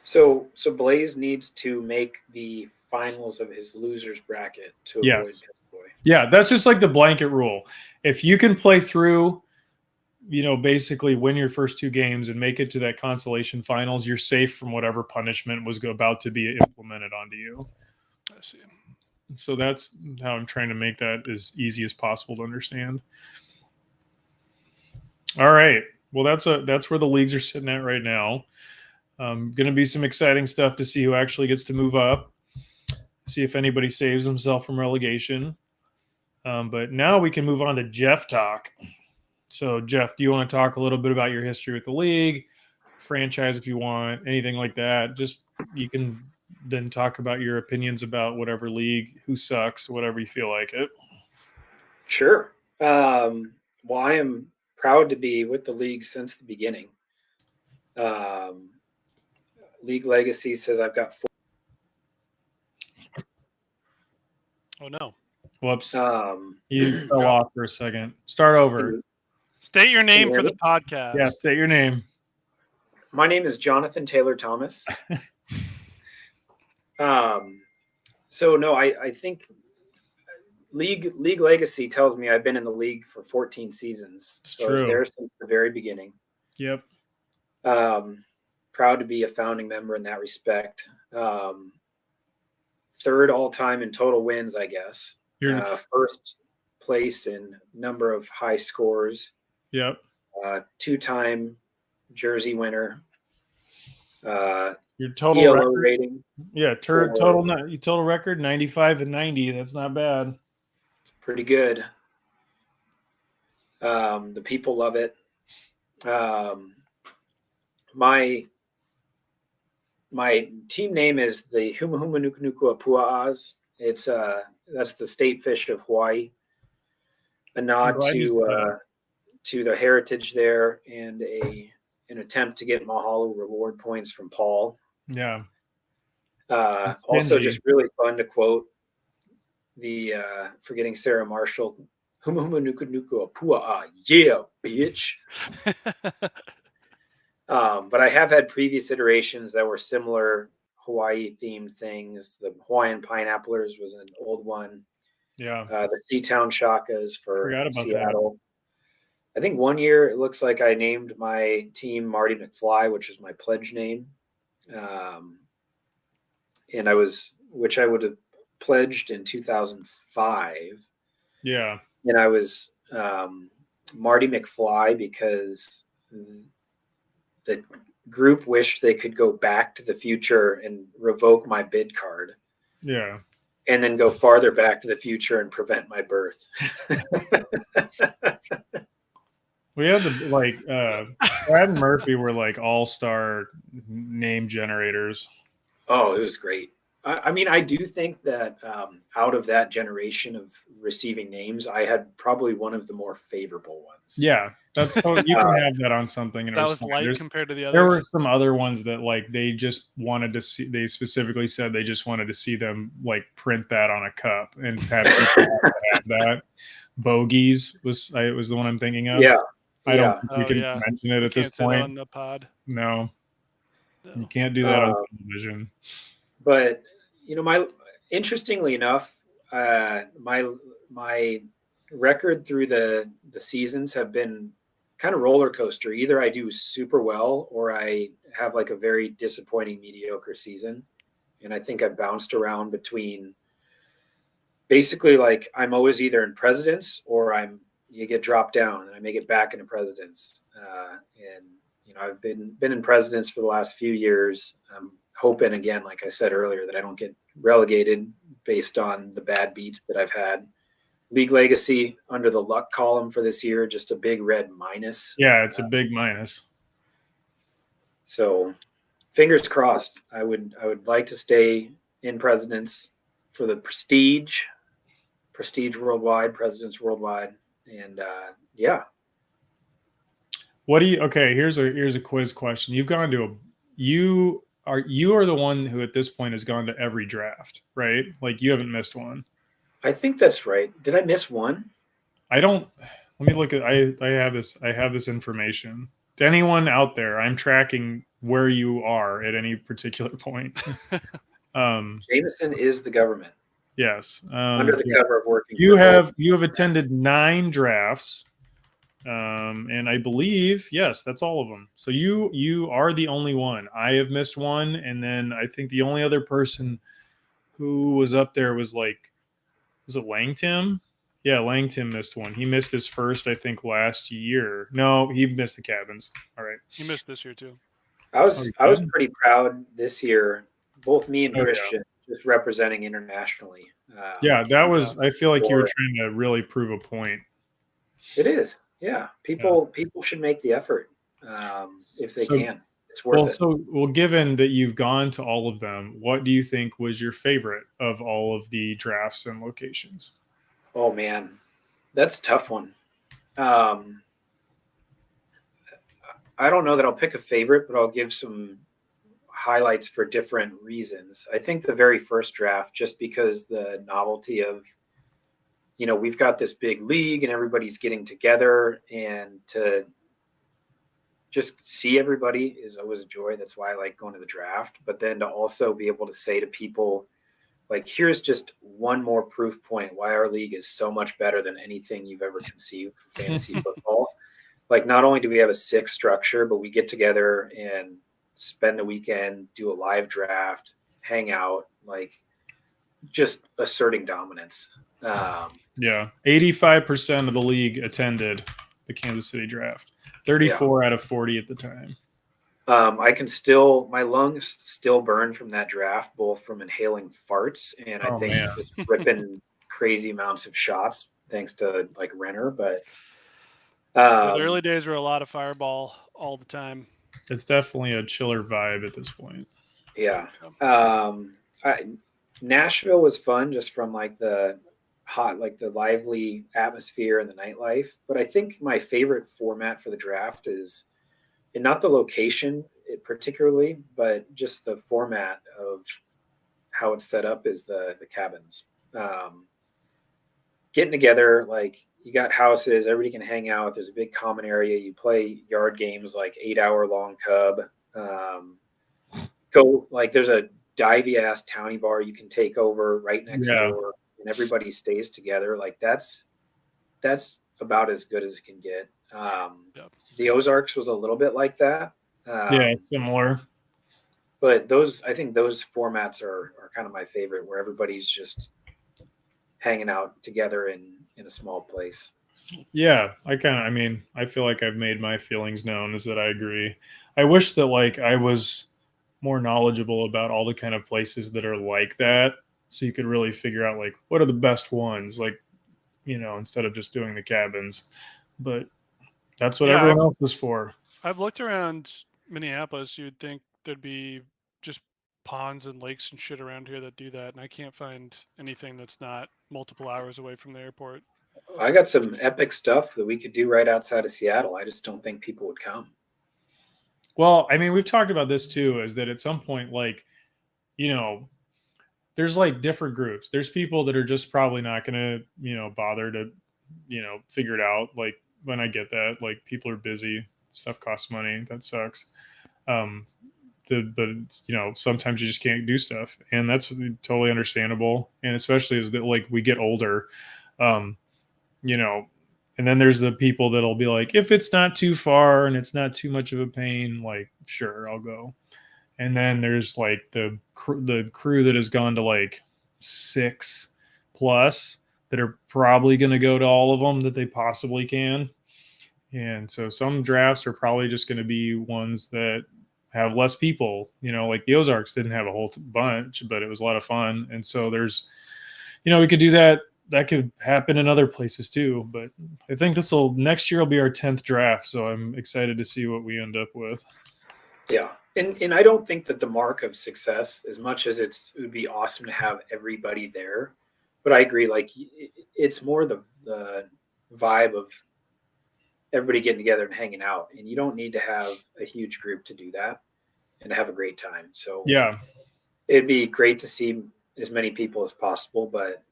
So Blaze needs to make the finals of his losers bracket to avoid Yes. Piss Boy. Yeah, that's just like the blanket rule. If you can play through, basically win your first two games and make it to that consolation finals, you're safe from whatever punishment was about to be implemented onto you. I see. So that's how I'm trying to make that as easy as possible to understand. All right. Well, that's where the leagues are sitting at right now. Going to be some exciting stuff to see who actually gets to move up. See if anybody saves himself from relegation. But now we can move on to Jeff talk. So, Jeff, do you want to talk a little bit about your history with the league, franchise if you want, anything like that? Just you can then talk about your opinions about whatever league, who sucks, whatever you feel like it. Sure. Well, I am proud to be with the league since the beginning. League Legacy says I've got 4. Oh no. Whoops. You fell off for a second. Start over. State your name you for hear the podcast. Yeah, state your name. My name is Jonathan Taylor Thomas. So no, I think League Legacy tells me I've been in the league for 14 seasons. So I was there since the very beginning. Yep. Proud to be a founding member in that respect. Third all time in total wins, I guess. First place in number of high scores. Yep. 2-time jersey winner. Your total ELO record, rating. Yeah, total record 95 and 90. That's not bad. It's pretty good. The people love it. My team name is the Humuhumanukunukua It's that's the state fish of Hawaii. A nod to the heritage there and an attempt to get Mahalo reward points from Paul. Yeah. Also, just really fun to quote the forgetting Sarah Marshall. Humuhumanukunukua yeah, bitch. But I have had previous iterations that were similar Hawaii-themed things. The Hawaiian Pineapplers was an old one. Yeah. The Seatown Shakas for Seattle. That. I think one year it looks like I named my team Marty McFly, which is my pledge name. And which I would have pledged in 2005. Yeah. And I was Marty McFly because the group wished they could go back to the future and revoke my bid card. Yeah. And then go farther back to the future and prevent my birth. We had Brad and Murphy were like all-star name generators. Oh, it was great. I mean, I do think that out of that generation of receiving names, I had probably one of the more favorable ones. Yeah, that's you can have that on something. And that was light compared to the others. There were some other ones that they just wanted to see. They specifically said they just wanted to see them print that on a cup and have that. Bogies was the one I'm thinking of. Yeah, I don't think we can mention it at this point on the pod. No, you can't do that on television. But interestingly enough, my record through the seasons have been kind of roller coaster. Either I do super well or I have a very disappointing, mediocre season. And I think I've bounced around between basically I'm always either in presidents or you get dropped down and I make it back into presidents. And I've been in presidents for the last few years. Hoping again, like I said earlier, that I don't get relegated based on the bad beats that I've had. League Legacy under the luck column for this year, just a big red minus. Yeah, it's a big minus. So fingers crossed. I would like to stay in presidents for the prestige worldwide, presidents worldwide, and yeah. What do you? Okay, here's a quiz question. You've gone to you are the one who at this point has gone to every draft, right? Like you haven't missed one. I think that's right. Did I miss one? I don't. Let me look at. I have this information. To anyone out there, I'm tracking where you are at any particular point. Jameson is the government. Yes. Under the cover of working. You have attended 9 drafts. And I believe, yes, that's all of them. So you are the only one. I have missed one, and then I think the only other person who was up there was it Langtim? Yeah, Langtim missed one. He missed his first, I think, last year. No, he missed the cabins. All right. He missed this year too. I was pretty proud this year, both me and Christian, just representing internationally. Yeah, that was. I feel like you were trying to really prove a point. It is. Yeah, people should make the effort if they can. It's worth it. So, given that you've gone to all of them, what do you think was your favorite of all of the drafts and locations? Oh man, that's a tough one. I don't know that I'll pick a favorite, but I'll give some highlights for different reasons. I think the very first draft, just because the novelty of, we've got this big league and everybody's getting together, and to just see everybody is always a joy. That's why I like going to the draft. But then to also be able to say to people, like, here's just one more proof point why our league is so much better than anything you've ever conceived for fantasy football. Like, not only do we have a sick structure, but we get together and spend the weekend, do a live draft, hang out, like just asserting dominance. 85% of the league attended the Kansas City draft. 34 out of 40 at the time. My lungs still burn from that draft, both from inhaling farts and I think just ripping crazy amounts of shots thanks to like Renner. But the early days were a lot of fireball all the time. It's definitely a chiller vibe at this point. Yeah. Nashville was fun just from like the lively atmosphere and the nightlife. But I think my favorite format for the draft is, and not the location particularly, but just the format of how it's set up, is the cabins. Getting together, like you got houses, everybody can hang out. There's a big common area. You play yard games like 8-hour long cub. There's a divey ass townie bar you can take over right next door, and everybody stays together. Like that's about as good as it can get. The Ozarks was a little bit like that. Similar. But I think those formats are kind of my favorite, where everybody's just hanging out together in a small place. Yeah, I feel like I've made my feelings known, is that I agree. I wish that like I was more knowledgeable about all the kind of places that are like that, so you could really figure out like what are the best ones, like, instead of just doing the cabins. But that's what everyone else is for. I've looked around Minneapolis. You'd think there'd be just ponds and lakes and shit around here that do that, and I can't find anything that's not multiple hours away from the airport. I got some epic stuff that we could do right outside of Seattle. I just don't think people would come. Well, I mean, we've talked about this too, is that at some point, like, there's like different groups. There's people that are just probably not going to, bother to, figure it out. Like, when I get that, like, people are busy, stuff costs money. That sucks. But sometimes you just can't do stuff, and that's totally understandable. And especially as that, like, we get older, and then there's the people that'll be like, if it's not too far and it's not too much of a pain, like, sure, I'll go. And then there's like the crew that has gone to like 6+ that are probably going to go to all of them that they possibly can. And so some drafts are probably just going to be ones that have less people, like the Ozarks didn't have a whole bunch, but it was a lot of fun. And so there's, we could do that. That could happen in other places too. But I think next year will be our 10th draft. So I'm excited to see what we end up with. Yeah. And I don't think that the mark of success, as much as it would be awesome to have everybody there, but I agree. Like it's more the vibe of everybody getting together and hanging out, and you don't need to have a huge group to do that and to have a great time. So Yeah. it'd be great to see as many people as possible. But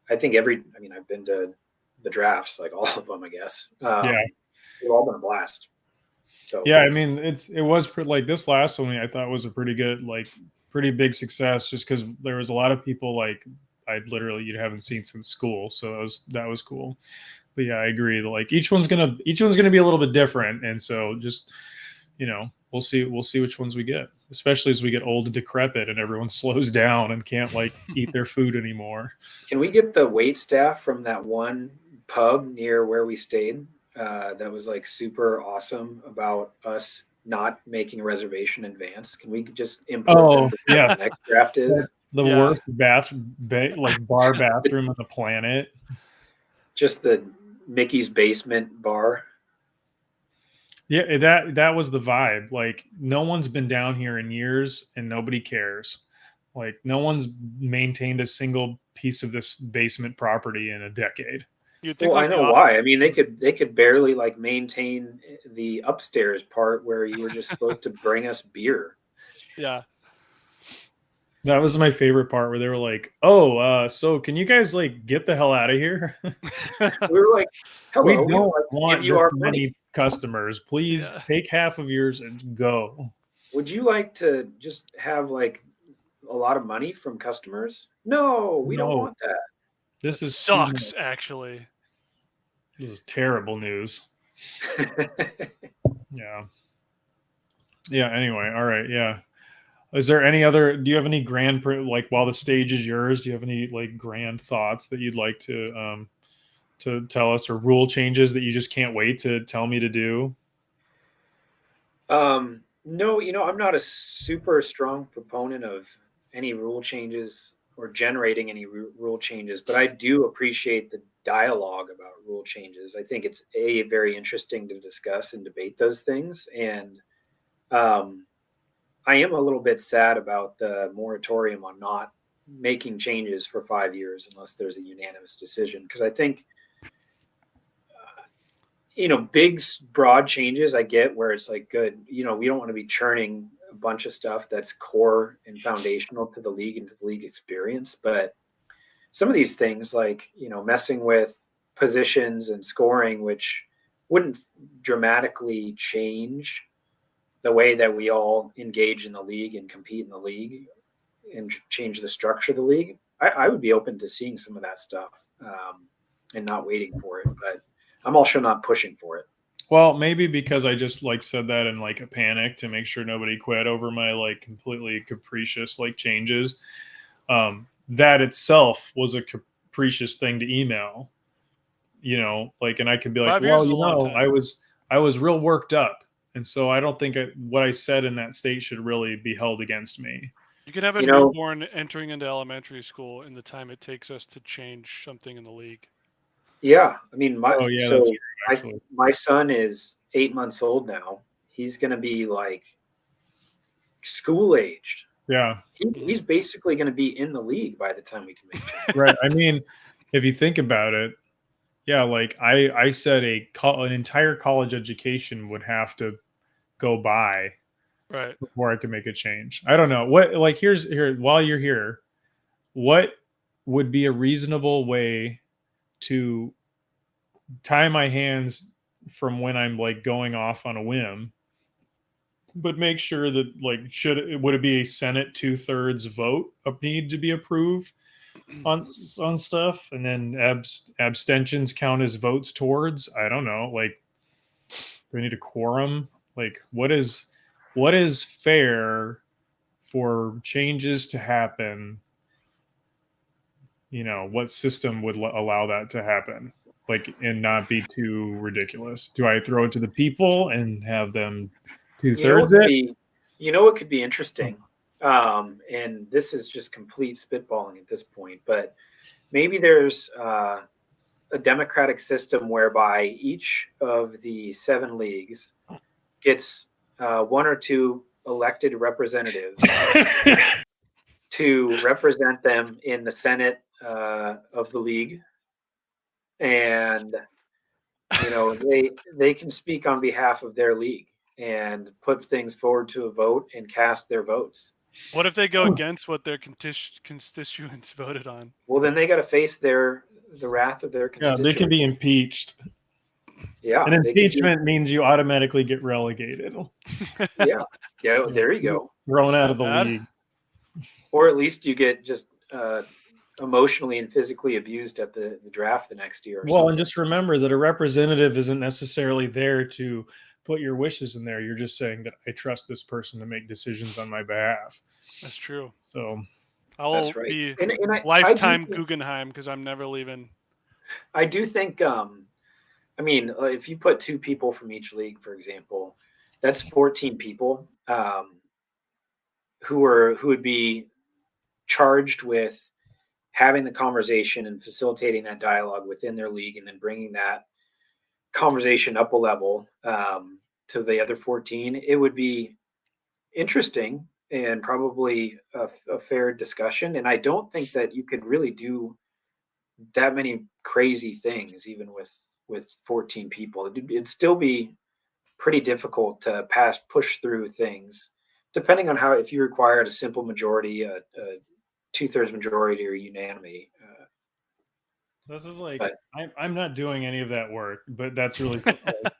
I think I mean, I've been to the drafts, like all of them, I guess. Yeah. They've all been a blast. So Yeah, I mean, it was like this last one I thought was a pretty good, like pretty big success, just because there was a lot of people like I literally you haven't seen since school, so that was cool. But yeah, I agree. Like each one's gonna be a little bit different, and so just we'll see which ones we get, especially as we get old and decrepit, and everyone slows down and can't like eat their food anymore. can we get the wait staff from that one pub near where we stayed? That was like super awesome about us not making a reservation in advance. Can we just import them Oh to yeah, the next draft is? the Yeah. worst like bar bathroom on the planet. Just the Mickey's basement bar. Yeah, that was the vibe. Like no one's been down here in years and nobody cares. Like no one's maintained a single piece of this basement property in a decade. You'd think Well, I like know why. I mean, they could barely like maintain the upstairs part where you were just supposed to bring us beer. yeah. That was my favorite part where they were like, "Oh, so can you guys like get the hell out of here? We were like, We "Hello, we don't would like to want give you this our many money. customers. Please Yeah. take half of yours and go." Would you like to just have like a lot of money from customers?" No, we don't No, want that. this is too much. Sucks, actually. This is terrible news. Yeah. Yeah. Anyway, all right. Yeah. Is there any other? Do you have any like while the stage is yours? Do you have any like grand thoughts that you'd like to tell us, or rule changes that you just can't wait to tell me to do? No, I'm not a super strong proponent of any rule changes or generating any rule changes, but I do appreciate the dialogue about rule changes. I think it's very interesting to discuss and debate those things, and um, I am a little bit sad about the moratorium on not making changes for 5 years unless there's a unanimous decision, because I think big broad changes I get where it's like good. We don't want to be churning a bunch of stuff that's core and foundational to the league and to the league experience. But some of these things like, messing with positions and scoring, which wouldn't dramatically change the way that we all engage in the league and compete in the league and change the structure of the league. I would be open to seeing some of that stuff and not waiting for it. But I'm also not pushing for it. Well, maybe because I just like said that in like a panic to make sure nobody quit over my like completely capricious like changes. That itself was a capricious thing to email, like, and I could be like, 5 years well, is a long time. I was real worked up. And so I don't think what I said in that state should really be held against me. You could have a You know- newborn entering into elementary school in the time it takes us to change something in the league. Yeah. I mean, Oh yeah, that's true, actually. my son is 8 months old now. He's going to be like school aged. Yeah. He's basically going to be in the league by the time we can make changes. Right. I mean, if you think about it, yeah, like I said an entire college education would have to go by Right. before I could make a change. I don't know. What, like, here while you're here, what would be a reasonable way to tie my hands from when I'm like going off on a whim, but make sure that like would it be a Senate 2/3 vote of need to be approved on stuff, and then abstentions count as votes towards? I don't know. Like, do we need a quorum? Like, what is fair for changes to happen? What system would allow that to happen, like, and not be too ridiculous? Do I throw it to the people and have them 2/3 it? What could be interesting, and this is just complete spitballing at this point, but maybe there's a democratic system whereby each of the 7 leagues gets one or two elected representatives to represent them in the Senate of the league, and they can speak on behalf of their league and put things forward to a vote and cast their votes. What if they go against what their constituents voted on? Well, then they got to face the wrath of their Yeah, constituents. they can be impeached. Yeah, and impeachment means you automatically get relegated. Yeah, there you go. Thrown out of the league. Or at least you get just emotionally and physically abused at the draft the next year. And just remember that a representative isn't necessarily there to put your wishes in there. You're just saying that I trust this person to make decisions on my behalf. That's true. So I'll be lifetime Guggenheim because I'm never leaving. I do think, if you put two people from each league, for example, that's 14 people who would be charged with having the conversation and facilitating that dialogue within their league, and then bringing that conversation up a level to the other 14. It would be interesting and probably a fair discussion. And I don't think that you could really do that many crazy things, even with 14 people. It'd still be pretty difficult to push through things, depending on if you required a simple majority, a 2/3 majority, or unanimity. This is I'm not doing any of that work, but that's really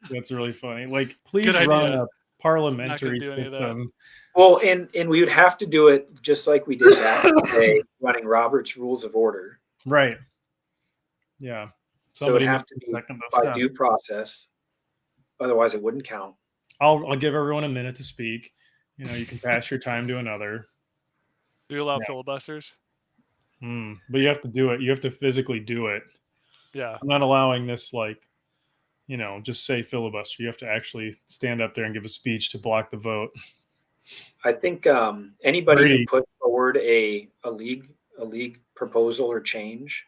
that's really funny. Like, please run a parliamentary system. Well, and we would have to do it just like we did back in the day, running Robert's Rules of Order. Right. Yeah. So it would have to be by due process. Otherwise, it wouldn't count. I'll give everyone a minute to speak. You can pass your time to another. Do you allow filibusters? But you have to do it. You have to physically do it. Yeah. I'm not allowing this, just say filibuster. You have to actually stand up there and give a speech to block the vote. I think anybody who put forward a league proposal or change,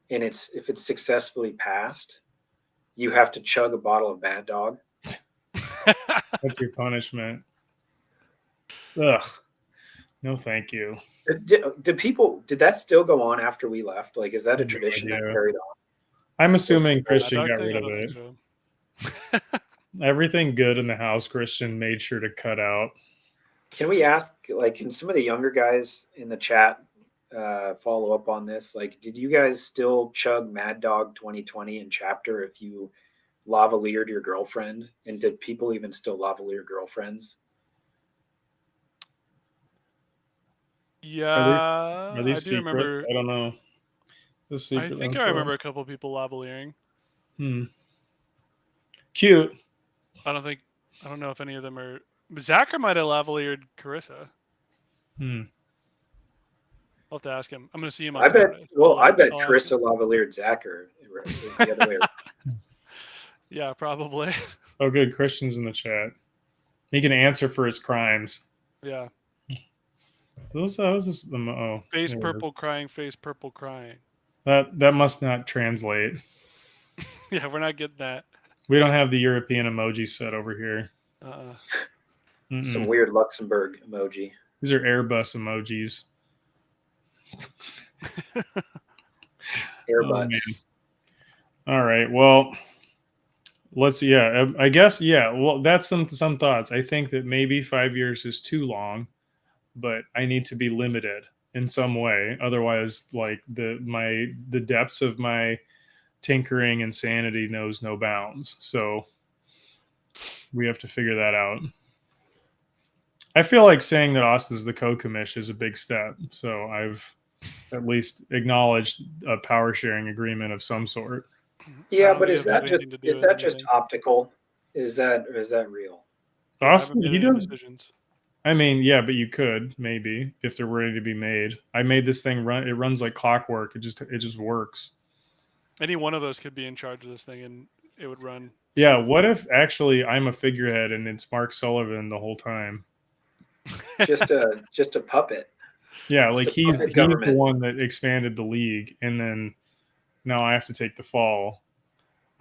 and if it's successfully passed, you have to chug a bottle of Mad Dog. That's your punishment. Ugh. No, thank you. Did that still go on after we left? Like, is that a tradition that carried on? I'm assuming Christian got rid of it. So. Everything good in the house, Christian made sure to cut out. Can we ask, can some of the younger guys in the chat follow up on this? Did you guys still chug Mad Dog 2020 in chapter if you lavaliered your girlfriend? And did people even still lavalier girlfriends? Yeah, are these I do remember. I don't know. I think I remember a couple of people lavaliering. Cute. I don't know if any of them are. Zachar might have lavaliered Carissa. I'll have to ask him. I'm going to see him on Saturday. I bet Carissa lavaliered Zachar the other way around. Yeah, probably. Oh, good. Christian's in the chat. He can answer for his crimes. Yeah. Face purple crying, face purple crying. That must not translate. Yeah, we're not getting that. We don't have the European emoji set over here. Some weird Luxembourg emoji. These are Airbus emojis. Airbuds. All right. Well, let's. Yeah, I guess. Yeah. Well, that's some thoughts. I think that maybe 5 years is too long, but I need to be limited in some way. Otherwise, the depths of my tinkering and sanity knows no bounds. So we have to figure that out. I feel like saying that Austin's the co-commish is a big step. So I've at least acknowledged a power sharing agreement of some sort. Yeah, but is that just optical? Is that real? Austin, he does. Decisions. I mean, yeah, but you could maybe if they're ready to be made. I made this thing run. It runs like clockwork. It just works. Any one of us could be in charge of this thing, and it would run. Yeah. What if actually I'm a figurehead and it's Mark Sullivan the whole time? Just a puppet. Yeah, he's the one that expanded the league, and then now I have to take the fall.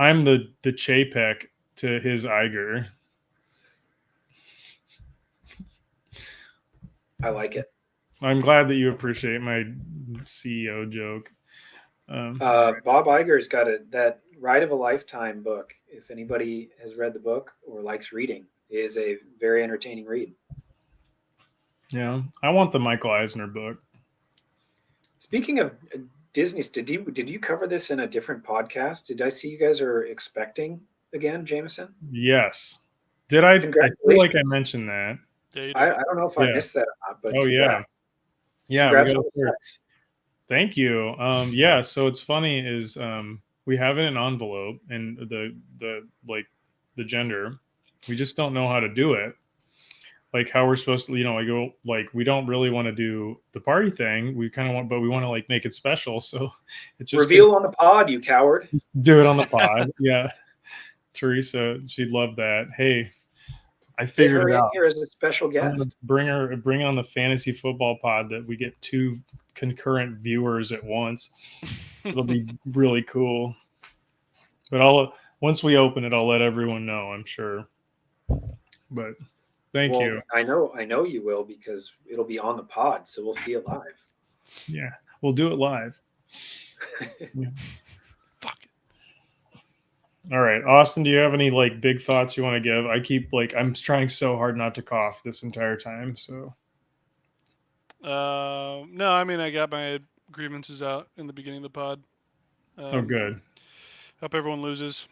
I'm the Chapek to his Iger. I like it. I'm glad that you appreciate my CEO joke. Bob Iger's got that Ride of a Lifetime book. If anybody has read the book or likes reading, it is a very entertaining read. Yeah, I want the Michael Eisner book. Speaking of Disney, did you cover this in a different podcast? Did I see you guys are expecting again, Jameson? Yes. Did I? I feel like I Congratulations. mentioned that. Yeah, you I did. don't know if I Yeah. missed that or not, but Oh congrats. yeah. Congrats we on got the it. sex. Thank you. Yeah. So it's funny is we have it in an envelope and the like the gender. We just don't know how to do it. Like how we're supposed to, I go like we don't really want to do the party thing. We kind of want, but we want to like make it special. So it just Reveal on the pod, you coward. do it on the pod. Yeah. Teresa, she'd love that. Hey, I Get figured her it in out. here as a special I'm gonna guest. bring on the fantasy football pod that we get 2 concurrent viewers at once. It'll be really cool. But once we open it, I'll let everyone know, I'm sure. But thank you. I know you will because it'll be on the pod, so we'll see it live. Yeah, we'll do it live. Yeah. Fuck it. All right, Austin, do you have any like big thoughts you want to give? I keep I'm trying so hard not to cough this entire time. So No, I mean I got my grievances out in the beginning of the pod. oh, good. Hope everyone loses.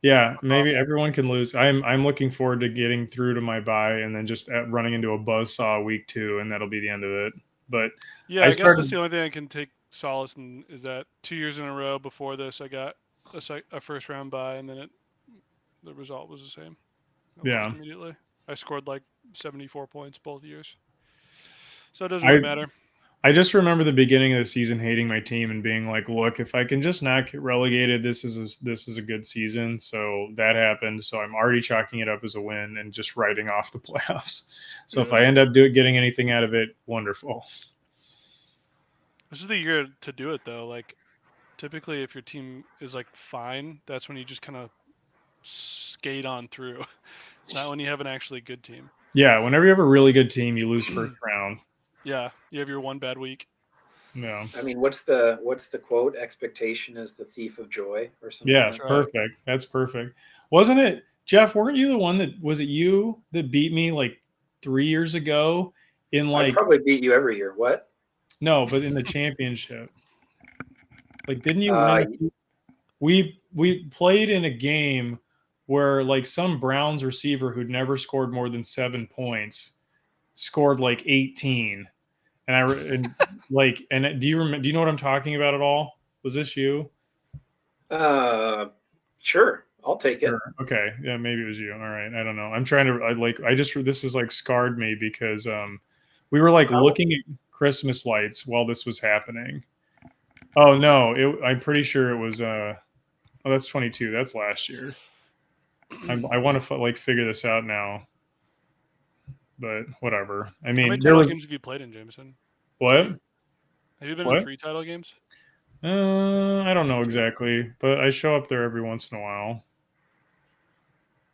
Yeah, maybe everyone can lose. I'm looking forward to getting through to my bye and then just running into a buzzsaw week 2, and that'll be the end of it. But yeah, I guess that's the only thing I can take solace in is that 2 years in a row before this, I got a first round bye, and then the result was the same. I lost immediately. I scored like 74 points both years, so it doesn't really matter. I just remember the beginning of the season hating my team and being like, look, if I can just not get relegated, this is a good season. So that happened. So I'm already chalking it up as a win and just writing off the playoffs. So if I end up getting anything out of it, wonderful. This is the year to do it though. Like typically if your team is like fine, that's when you just kind of skate on through. Not when you have an actually good team. Yeah, whenever you have a really good team, you lose first round. Yeah, you have your one bad week. No. I mean, what's the quote? Expectation is the thief of joy, or something. Yeah, perfect. That's perfect. Wasn't it, Jeff? Weren't you the one was it you that beat me like 3 years ago in like? I probably beat you every year. What? No, but in the championship. Like, didn't you win? We played in a game where like some Browns receiver who'd never scored more than 7 points scored like 18. And do you remember? Do you know what I'm talking about at all? Was this you? Sure, I'll take it. Okay, yeah, maybe it was you. All right, I don't know. I'm trying to. This is like scarred me because we were like looking at Christmas lights while this was happening. Oh no, I'm pretty sure it was. Oh, that's 22. That's last year. I want to figure this out now. But whatever. I mean, how many title games have you played in, Jameson? What? Have you been in 3 title games? I don't know exactly, but I show up there every once in a while.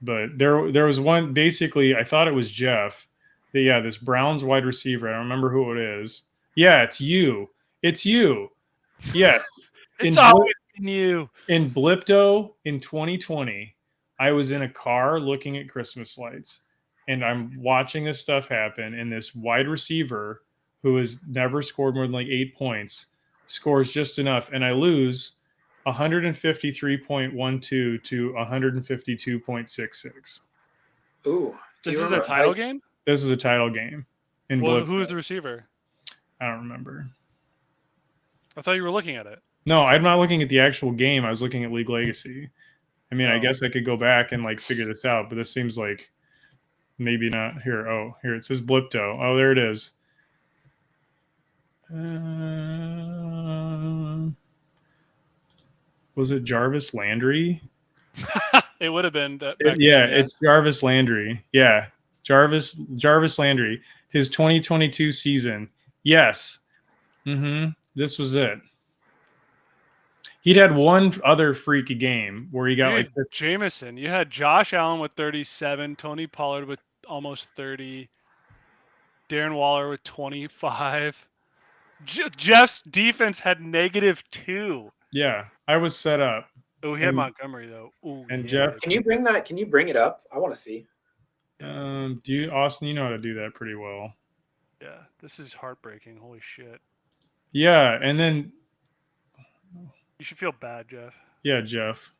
But there was one. Basically, I thought it was Jeff. Yeah, this Browns wide receiver. I don't remember who it is. Yeah, it's you. It's you. Yes. It's always been you. In Blipto in 2020, I was in a car looking at Christmas lights. And I'm watching this stuff happen, and this wide receiver who has never scored more than like 8 points scores just enough, and I lose 153.12 to 152.66. Ooh, this is a title game? This is a title game. Who is the receiver? I don't remember. I thought you were looking at it. No, I'm not looking at the actual game. I was looking at League Legacy. I mean, I guess I could go back and like figure this out, but this seems like maybe not here. Oh, here it says Blipto. Oh, there it is. Was it Jarvis Landry? It would have been that. It's Jarvis Landry. Yeah, Jarvis Landry. His 2022 season. Yes. This was it. He'd had one other freaky game where he got Jameson. You had Josh Allen with 37, Tony Pollard with almost 30. Darren Waller with 25. Jeff's defense had -2. Yeah, I was set up. Oh, he had And- Montgomery though. Oh, and yeah. Jeff- Can you bring that? Can you bring it up? I want to see. Do you, Austin? You know how to do that pretty well. Yeah, this is heartbreaking. Holy shit. Yeah, and then You should feel bad, Jeff. yeah, Jeff.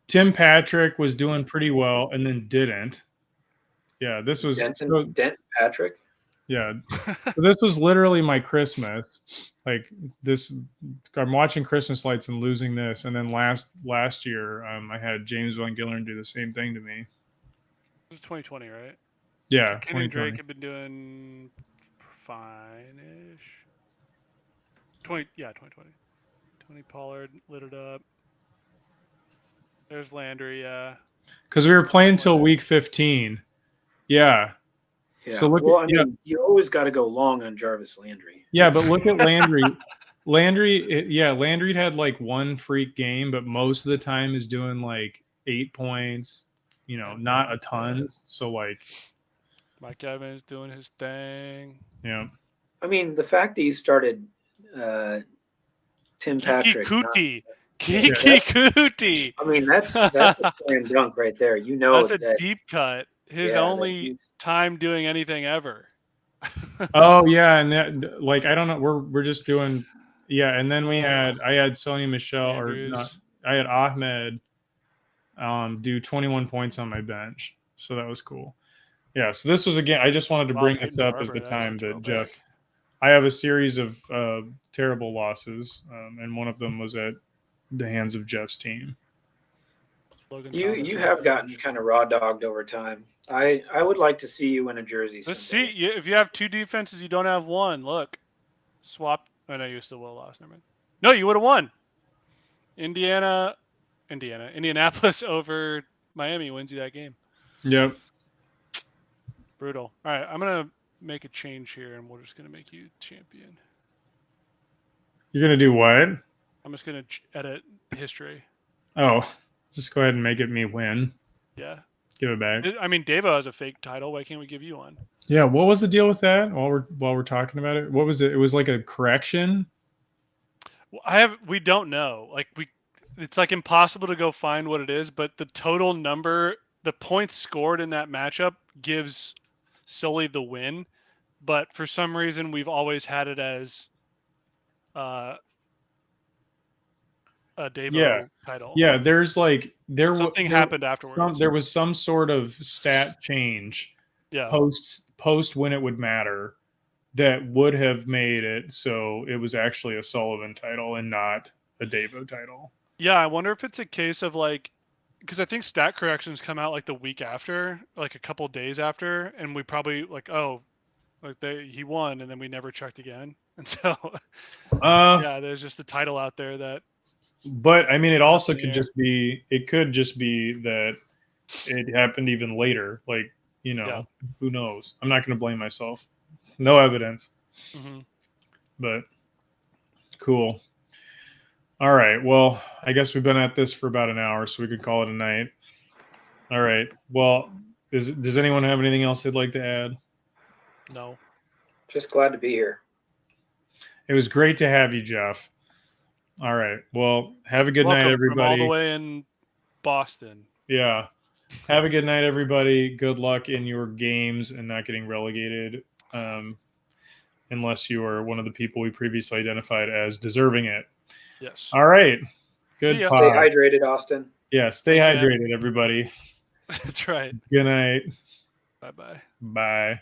Tim Patrick was doing pretty well, and then didn't. Yeah, this was Dent Patrick. yeah. So this was literally my Christmas. Like this, I'm watching Christmas lights and losing this, and then last year, I had James Van Gillern do the same thing to me. This is 2020, right? Yeah, Kenny and 2020. Drake have been doing fine-ish. 2020. Tony Pollard lit it up. There's Landry, yeah. Because we were playing till week 15. Yeah. Yeah. So look well, at- I mean, you always got to go long on Jarvis Landry. Yeah, but look at Landry. Landry had like one freak game, but most of the time is doing like 8 points, not a ton. So like, Mike Evans doing his thing. yeah. I mean, the fact that you started Tim Patrick. Kiki Kuti. I mean, that's a slam dunk right there. You know That's a that. deep cut. His Yeah, only he's- time doing anything ever. Oh yeah, and that like I don't know. We're just doing and then I had Sony Michelle Andrews. or not. I had Ahmed do 21 points on my bench, so that was cool. Yeah, so this was again. I just wanted to Wow, bring Peyton this up as Barber, the that's a time that throwback. Jeff. I have a series of terrible losses, and one of them was at the hands of Jeff's team. Logan You Thomas you on have the gotten bench. kind of raw dogged over time. I would like to see you win a jersey. Let's someday. see. If you have two defenses, you don't have one. Look, swap. I know you still will lost. Never mind. No, you would have won. Indianapolis over Miami wins you that game. Yep. Brutal. All right, I'm gonna make a change here, and we're just gonna make you champion. You're gonna do what? I'm just gonna edit history. Oh, just go ahead and make it me win. Yeah. Give it back. I mean, Devo has a fake title. Why can't we give you one? Yeah. What was the deal with that? While we're talking about it, what was it? It was like a correction. Well, we don't know. It's like impossible to go find what it is, but the total number, the points scored in that matchup gives Sully the win. But for some reason, we've always had it as a Devo title. Yeah. There's like Something happened afterwards. There was some sort of stat change Yeah. post when it would matter that would have made it so it was actually a Sullivan title and not a Devo title. Yeah, I wonder if it's a case of because I think stat corrections come out like the week after, like a couple days after, and we probably he won, and then we never checked again, and so yeah, there's just a title out there that. But I mean, it also could Yeah. just be. It could just be that it happened even later. Like who knows? I'm not going to blame myself. No evidence. Mm-hmm. But cool. All right. Well, I guess we've been at this for about an hour, so we could call it a night. All right. Well, does anyone have anything else they'd like to add? No. Just glad to be here. It was great to have you, Jeff. All right. Well, have a good night, Welcome everybody. from all the way in Boston. Yeah. Have a good night, everybody. Good luck in your games and not getting relegated, unless you are one of the people we previously identified as deserving it. Yes. All right. Good. See ya. Stay hydrated, Austin. Yeah. Stay Yeah. hydrated, everybody. That's right. Good night. Bye-bye. Bye.